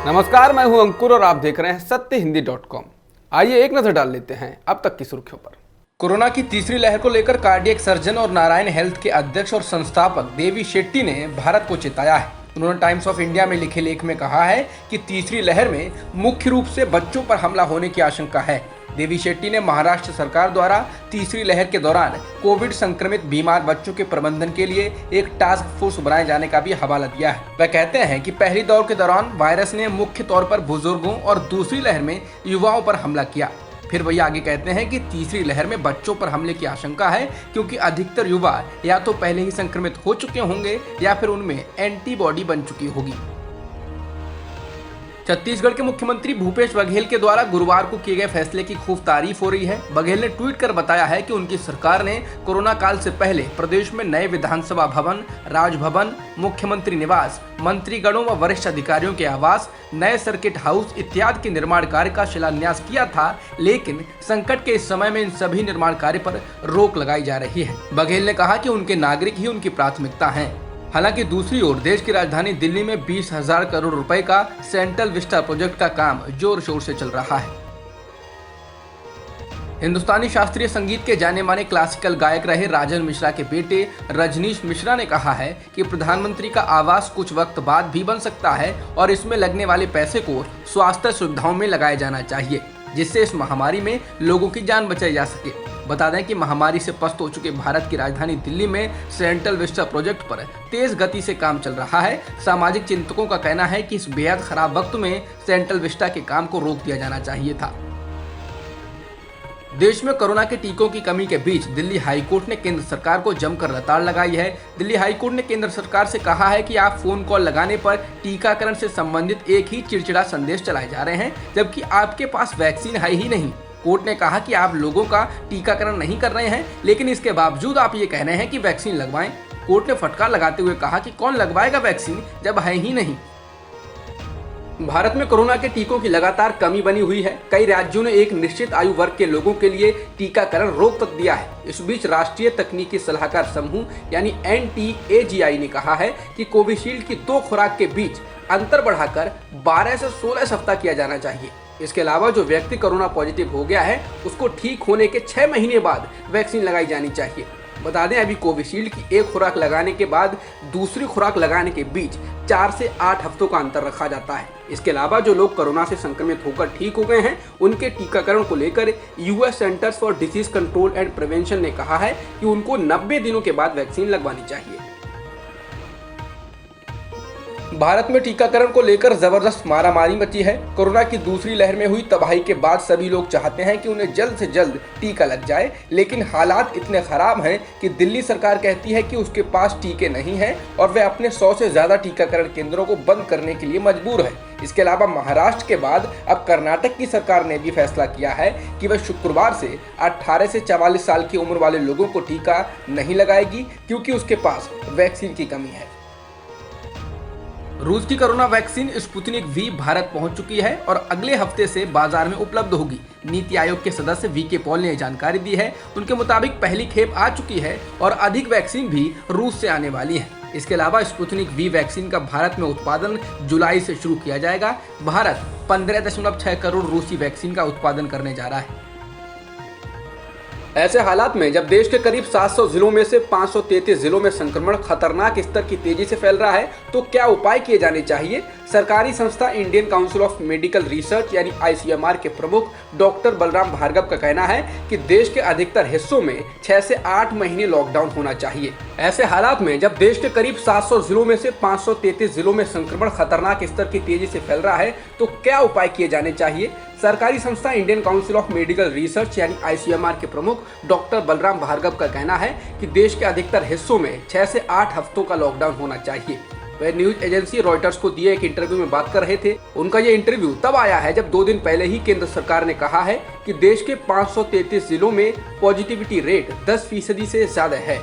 नमस्कार, मैं हूं अंकुर और आप देख रहे हैं सत्यहिंदी.com। आइए एक नजर डाल लेते हैं अब तक की सुर्खियों पर। कोरोना की तीसरी लहर को लेकर कार्डियक सर्जन और नारायण हेल्थ के अध्यक्ष और संस्थापक देवी शेट्टी ने भारत को चेताया है। उन्होंने टाइम्स ऑफ इंडिया में लिखे लेख में कहा है कि तीसरी लहर में मुख्य रूप से बच्चों पर हमला होने की आशंका है। देवी शेट्टी ने महाराष्ट्र सरकार द्वारा तीसरी लहर के दौरान कोविड संक्रमित बीमार बच्चों के प्रबंधन के लिए एक टास्क फोर्स बनाए जाने का भी हवाला दिया है। वह कहते हैं कि पहली दौर के दौरान वायरस ने मुख्य तौर पर बुजुर्गों और दूसरी लहर में युवाओं पर हमला किया। फिर वही आगे कहते हैं कि तीसरी लहर में बच्चों पर हमले की आशंका है, क्योंकि अधिकतर युवा या तो पहले ही संक्रमित हो चुके होंगे या फिर उनमें एंटीबॉडी बन चुकी होगी। छत्तीसगढ़ के मुख्यमंत्री भूपेश बघेल के द्वारा गुरुवार को किए गए फैसले की खूब तारीफ हो रही है। बघेल ने ट्वीट कर बताया है कि उनकी सरकार ने कोरोना काल से पहले प्रदेश में नए विधानसभा भवन, राजभवन, मुख्यमंत्री निवास, मंत्रीगणों व वरिष्ठ अधिकारियों के आवास, नए सर्किट हाउस इत्यादि के निर्माण कार्य का शिलान्यास किया था, लेकिन संकट के इस समय में इन सभी निर्माण कार्य पर रोक लगाई जा रही है। बघेल ने कहा कि उनके नागरिक ही उनकी प्राथमिकता हैं। हालांकि दूसरी ओर देश की राजधानी दिल्ली में 20,000 करोड़ रुपए का सेंट्रल विस्टा प्रोजेक्ट का काम जोर शोर से चल रहा है। हिंदुस्तानी शास्त्रीय संगीत के जाने माने क्लासिकल गायक रहे राजन मिश्रा के बेटे रजनीश मिश्रा ने कहा है कि प्रधानमंत्री का आवास कुछ वक्त बाद भी बन सकता है और इसमें लगने वाले पैसे को स्वास्थ्य सुविधाओं में लगाया जाना चाहिए, जिससे इस महामारी में लोगों की जान बचाई जा सके। बता दें कि महामारी से पस्त हो चुके भारत की राजधानी दिल्ली में सेंट्रल विस्टा प्रोजेक्ट पर तेज गति से काम चल रहा है। सामाजिक चिंतकों का कहना है कि इस बेहद खराब वक्त में सेंट्रल विस्टा के काम को रोक दिया जाना चाहिए था। देश में कोरोना के टीकों की कमी के बीच दिल्ली हाईकोर्ट ने केंद्र सरकार को जमकर लताड़ लगाई है। दिल्ली हाईकोर्ट ने केंद्र सरकार से कहा है कि आप फोन कॉल लगाने पर टीकाकरण से संबंधित एक ही चिड़चिड़ा संदेश चलाए जा रहे हैं, जबकि आपके पास वैक्सीन है ही नहीं। कोर्ट ने कहा कि आप लोगों का टीकाकरण नहीं कर रहे हैं, लेकिन इसके बावजूद आप ये कह रहे हैं कि वैक्सीन लगवाएं। कोर्ट ने फटकार लगाते हुए कहा कि कौन लगवाएगा वैक्सीन जब है ही नहीं। भारत में कोरोना के टीकों की लगातार कमी बनी हुई है। कई राज्यों ने एक निश्चित आयु वर्ग के लोगों के लिए टीकाकरण रोक तक दिया है। इस बीच राष्ट्रीय तकनीकी सलाहकार समूह यानी NTAGI ने कहा है कि कोविशील्ड की 2 खुराक के बीच अंतर बढ़ाकर 12 से 16 सप्ताह किया जाना चाहिए। इसके अलावा जो व्यक्ति कोरोना पॉजिटिव हो गया है उसको ठीक होने के 6 महीने बाद वैक्सीन लगाई जानी चाहिए। बता दें, अभी कोविशील्ड की एक खुराक लगाने के बाद दूसरी खुराक लगाने के बीच 4 से 8 हफ्तों का अंतर रखा जाता है। इसके अलावा जो लोग कोरोना से संक्रमित होकर ठीक हो गए हैं उनके टीकाकरण को लेकर US centres for disease control and prevention ने कहा है कि उनको 90 दिनों के बाद वैक्सीन लगवानी चाहिए। भारत में टीकाकरण को लेकर जबरदस्त मारामारी मची है। कोरोना की दूसरी लहर में हुई तबाही के बाद सभी लोग चाहते हैं कि उन्हें जल्द से जल्द टीका लग जाए, लेकिन हालात इतने खराब हैं कि दिल्ली सरकार कहती है कि उसके पास टीके नहीं हैं और वह अपने 100 से ज्यादा टीकाकरण केंद्रों को बंद करने के लिए मजबूर है। इसके अलावा महाराष्ट्र के बाद अब कर्नाटक की सरकार ने भी फैसला किया है कि वह शुक्रवार से 18 से 44 साल की उम्र वाले लोगों को टीका नहीं लगाएगी, क्योंकि उसके पास वैक्सीन की कमी है। रूस की corona vaccine Sputnik V Bharat पहुंच चुकी है और अगले हफ्ते से बाजार में उपलब्ध होगी। नीति आयोग के सदस्य VK पॉल ने जानकारी दी है। उनके मुताबिक पहली खेप आ चुकी है और अधिक वैक्सीन भी रूस से आने वाली है। इसके अलावा स्पुतनिक V वैक्सीन का भारत में उत्पादन जुलाई से शुरू किया जाएगा। भारत 15.6 करोड़ रूसी वैक्सीन का उत्पादन करने जा रहा है। ऐसे हालात में जब देश के करीब 700 जिलों में से 533 जिलों में संक्रमण खतरनाक स्तर की तेजी से फैल रहा है, तो क्या उपाय किए जाने चाहिए? सरकारी संस्था Indian council of medical research यानी ICMR के प्रमुख डॉक्टर बलराम भार्गव का कहना है कि देश के अधिकतर हिस्सों में 6 से 8 महीने लॉकडाउन होना चाहिए। ऐसे हालात में जब देश के करीब 700 जिलों में से 533 जिलों में संक्रमण खतरनाक स्तर की तेजी से फैल रहा है, तो क्या उपाय किए जाने चाहिए? सरकारी संस्था Indian council of medical research यानी ICMR के प्रमुख डॉक्टर बलराम भार्गव का कहना है कि देश के अधिकतर हिस्सों में 6 से 8 हफ्तों का लॉकडाउन होना चाहिए। वह न्यूज एजेंसी रॉयटर्स को दिए एक इंटरव्यू में बात कर रहे थे। उनका ये इंटरव्यू तब आया है जब 2 दिन पहले ही केंद्र सरकार ने कहा है कि देश के 533 जिलों में पॉजिटिविटी रेट 10% से ज्यादा है।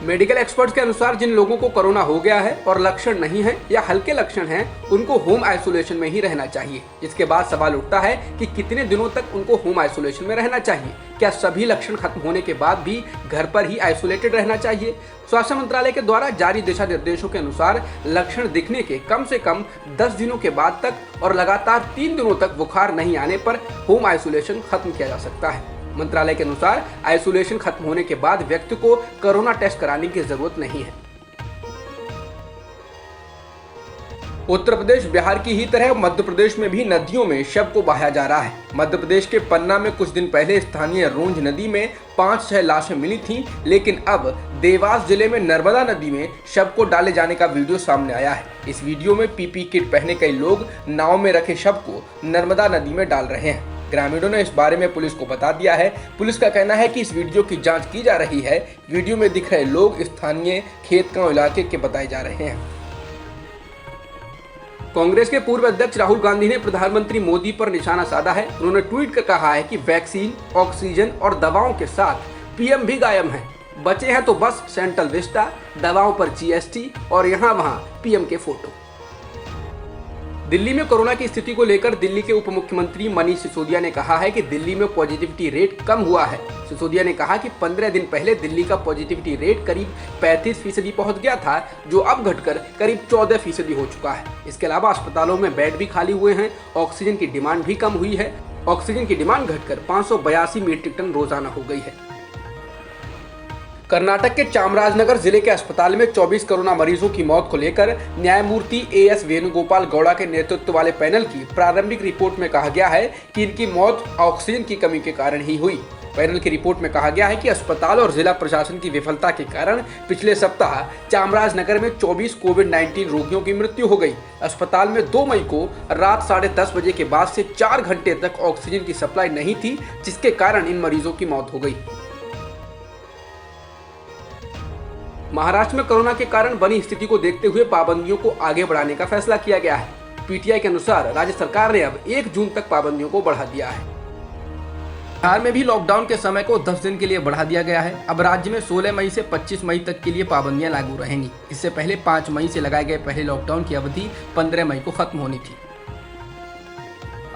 मेडिकल एक्सपर्ट्स के अनुसार जिन लोगों को कोरोना हो गया है और लक्षण नहीं है या हल्के लक्षण हैं, उनको होम आइसोलेशन में ही रहना चाहिए। इसके बाद सवाल उठता है कि कितने दिनों तक उनको होम आइसोलेशन में रहना चाहिए। क्या सभी लक्षण खत्म होने के बाद भी घर पर ही आइसोलेटेड रहना चाहिए? स्वास्थ्य मंत्रालय के द्वारा जारी दिशा निर्देशों के अनुसार लक्षण दिखने के कम से कम 10 दिनों के बाद तक और लगातार 3 दिनों तक बुखार नहीं आने पर होम आइसोलेशन खत्म किया जा सकता है। मंत्रालय के अनुसार आइसोलेशन खत्म होने के बाद व्यक्ति को कोरोना टेस्ट कराने की जरूरत नहीं है। उत्तर प्रदेश बिहार की ही तरह मध्य प्रदेश में भी नदियों में शव को बहाया जा रहा है। मध्य प्रदेश के पन्ना में कुछ दिन पहले स्थानीय रोंज नदी में 5-6 लाशें मिली थीं, लेकिन अब देवास जिले में नर्मदा नदी में शव को डाले जाने का वीडियो सामने आया है। इस वीडियो में पीपी किट पहने कई लोग नाव में रखे शव को नर्मदा नदी में डाल रहे हैं। ग्रामीणों ने इस बारे में पुलिस को बता दिया है। पुलिस का कहना है कि इस वीडियो की जांच की जा रही है। वीडियो में दिख रहे लोग स्थानीय खेतगांव इलाके के बताए जा रहे हैं। कांग्रेस के पूर्व अध्यक्ष राहुल गांधी ने प्रधानमंत्री मोदी पर निशाना साधा है। उन्होंने ट्वीट कर कहा है कि वैक्सीन, ऑक्सीजन और दवाओं के साथ पीएम भी गायब हैं। बचे हैं तो बस सेंट्रल विस्टा, दवाओं पर जीएसटी और यहाँ वहाँ पीएम के फोटो। दिल्ली में कोरोना की स्थिति को लेकर दिल्ली के उप मुख्यमंत्री मनीष सिसोदिया ने कहा है कि दिल्ली में पॉजिटिविटी रेट कम हुआ है। सिसोदिया ने कहा कि 15 दिन पहले दिल्ली का पॉजिटिविटी रेट करीब 35% पहुंच गया था, जो अब घटकर करीब 14% हो चुका है। इसके अलावा अस्पतालों में बेड भी खाली हुए हैं। ऑक्सीजन की डिमांड भी कम हुई है। ऑक्सीजन की डिमांड घटकर 582 मीट्रिक टन रोजाना हो गई है। कर्नाटक के चामराजनगर जिले के अस्पताल में 24 कोरोना मरीजों की मौत को लेकर न्यायमूर्ति एएस वेणुगोपाल गौड़ा के नेतृत्व वाले पैनल की प्रारंभिक रिपोर्ट में कहा गया है कि इनकी मौत ऑक्सीजन की कमी के कारण ही हुई। पैनल की रिपोर्ट में कहा गया है कि अस्पताल और जिला प्रशासन की विफलता के कारण पिछले सप्ताह चामराजनगर में 24 कोविड-19 रोगियों की मृत्यु हो गई। अस्पताल में 2 मई को रात 10:30 बजे के बाद से 4 घंटे तक ऑक्सीजन की सप्लाई नहीं थी, जिसके कारण इन मरीजों की मौत हो गई। महाराष्ट्र में कोरोना के कारण बनी स्थिति को देखते हुए पाबंदियों को आगे बढ़ाने का फैसला किया गया है। पीटीआई के अनुसार राज्य सरकार ने अब 1 जून तक पाबंदियों को बढ़ा दिया है। बिहार में भी लॉकडाउन के समय को 10 दिन के लिए बढ़ा दिया गया है। अब राज्य में 16 मई से 25 मई तक के लिए पाबंदियां लागू रहेंगी। इससे पहले 5 मई से लगाए गए पहले लॉकडाउन की अवधि 15 मई को खत्म होनी थी।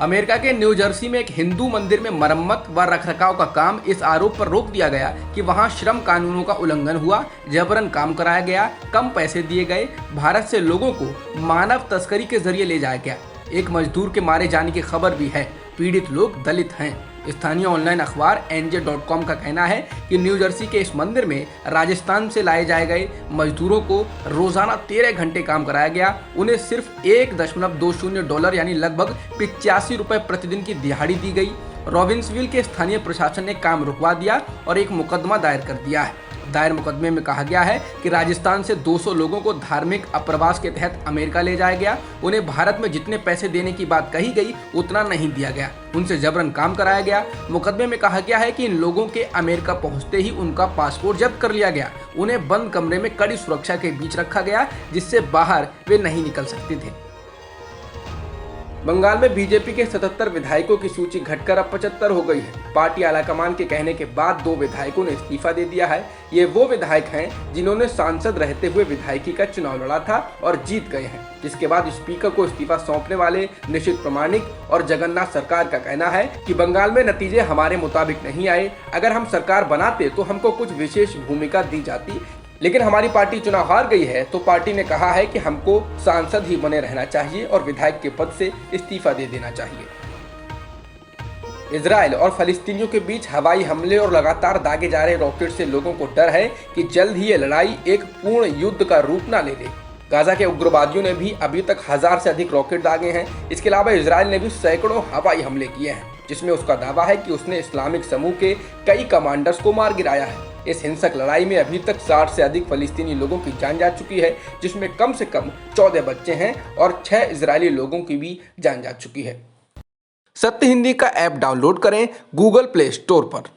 अमेरिका के न्यू जर्सी में एक हिंदू मंदिर में मरम्मत व रखरखाव का काम इस आरोप पर रोक दिया गया कि वहां श्रम कानूनों का उल्लंघन हुआ, जबरन काम कराया गया, कम पैसे दिए गए, भारत से लोगों को मानव तस्करी के जरिए ले जाया गया। एक मजदूर के मारे जाने की खबर भी है। पीड़ित लोग दलित हैं। स्थानीय ऑनलाइन अखबार NJ.com का कहना है कि न्यू जर्सी के इस मंदिर में राजस्थान से लाए जाए गए मजदूरों को रोजाना 13 घंटे काम कराया गया। उन्हें सिर्फ $1.20 यानी लगभग 85 रुपए प्रतिदिन की दिहाड़ी दी गई। रॉबिन्सविल के स्थानीय प्रशासन ने काम रुकवा दिया और एक मुकदमा दायर कर दिया है। दायर मुकदमे में कहा गया है कि राजस्थान से 200 लोगों को धार्मिक अप्रवास के तहत अमेरिका ले जाया गया। उन्हें भारत में जितने पैसे देने की बात कही गई उतना नहीं दिया गया। उनसे जबरन काम कराया गया। मुकदमे में कहा गया है कि इन लोगों के अमेरिका पहुंचते ही उनका पासपोर्ट जब्त कर लिया गया। उन्हें बंद कमरे में कड़ी सुरक्षा के बीच रखा गया, जिससे बाहर वे नहीं निकल सकते थे। बंगाल में बीजेपी के 77 विधायकों की सूची घटकर अब 75 हो गई है। पार्टी आलाकमान के कहने के बाद 2 विधायकों ने इस्तीफा दे दिया है। ये वो विधायक हैं जिन्होंने सांसद रहते हुए विधायकी का चुनाव लड़ा था और जीत गए हैं, जिसके बाद स्पीकर को इस्तीफा सौंपने वाले निशित प्रामाणिक और जगन्नाथ सरकार का कहना है कि बंगाल में नतीजे हमारे मुताबिक नहीं आए। अगर हम सरकार बनाते तो हमको कुछ विशेष भूमिका दी जाती, लेकिन हमारी पार्टी चुनाव हार गई है, तो पार्टी ने कहा है कि हमको सांसद ही बने रहना चाहिए और विधायक के पद से इस्तीफा दे देना चाहिए। इजराइल और फलस्तीनियों के बीच हवाई हमले और लगातार दागे जा रहे रॉकेट से लोगों को डर है कि जल्द ही ये लड़ाई एक पूर्ण युद्ध का रूप न ले ले। गाजा के उग्रवादियों ने भी अभी तक 1000 से अधिक रॉकेट दागे हैं। इसके अलावा इजराइल ने भी सैकड़ों हवाई हमले किए हैं, जिसमें उसका दावा है कि उसने इस्लामिक समूह के कई कमांडर्स को मार गिराया है। इस हिंसक लड़ाई में अभी तक 60 से अधिक फलस्तीनी लोगों की जान जा चुकी है, जिसमें कम से कम 14 बच्चे हैं और 6 इजरायली लोगों की भी जान जा चुकी है। सत्य हिंदी का ऐप डाउनलोड करें गूगल प्ले स्टोर पर।